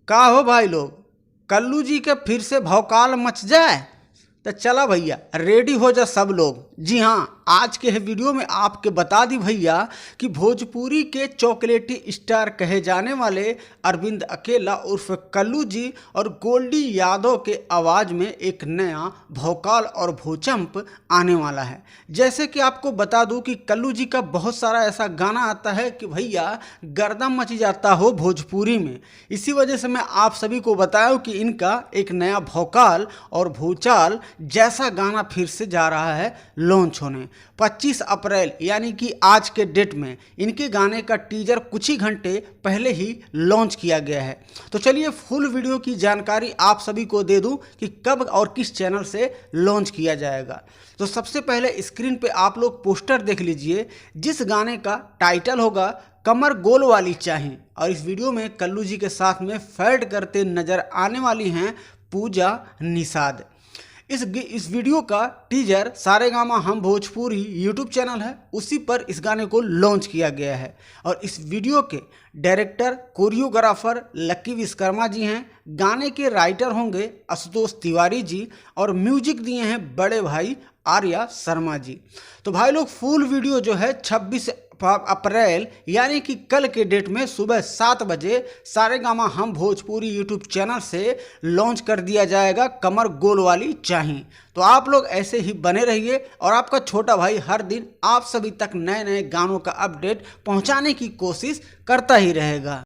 का हो भाई लोग, कल्लू जी के फिर से भौकाल मच जाए। तो चला भैया रेडी हो जा सब लोग। जी हाँ, आज के वीडियो में आपके बता दी भैया कि भोजपुरी के चॉकलेटी स्टार कहे जाने वाले अरविंद अकेला उर्फ कल्लू जी और गोल्डी यादव के आवाज़ में एक नया भौकाल और भूचंप आने वाला है। जैसे कि आपको बता दूं कि कल्लू जी का बहुत सारा ऐसा गाना आता है कि भैया गर्दा मच जाता हो भोजपुरी में। इसी वजह से मैं आप सभी को बताऊं कि इनका एक नया भौकाल और भूचाल जैसा गाना फिर से जा रहा है लॉन्च होने। 25 अप्रैल यानी कि आज के डेट में इनके गाने का टीजर कुछ ही घंटे पहले ही लॉन्च किया गया है। तो चलिए फुल वीडियो की जानकारी आप सभी को दे दूं कि कब और किस चैनल से लॉन्च किया जाएगा। तो सबसे पहले स्क्रीन पे आप लोग पोस्टर देख लीजिए, जिस गाने का टाइटल होगा कमर गोल वाली चाहिए। और इस वीडियो में कल्लू जी के साथ में फैड करते नजर आने वाली हैं पूजा निषाद। इस वीडियो का टीजर सारेगामा हम भोजपुरी यूट्यूब चैनल है, उसी पर इस गाने को लॉन्च किया गया है। और इस वीडियो के director choreographer Lucky Vishwakarma ji हैं। गाने के राइटर होंगे आशुतोष तिवारी जी और म्यूजिक दिए हैं बड़े भाई आर्या शर्मा जी। तो भाई लोग फुल वीडियो जो है 26 अप्रैल यानी कि कल के डेट में सुबह 7 बजे सारेगामा हम भोजपुरी यूट्यूब चैनल से लॉन्च कर दिया जाएगा कमर गोल वाली चाहिए। तो आप लोग ऐसे ही बने रहिए और आपका छोटा भाई हर दिन आप सभी तक नए नए गानों का अपडेट पहुंचाने की कोशिश करता ही रहेगा।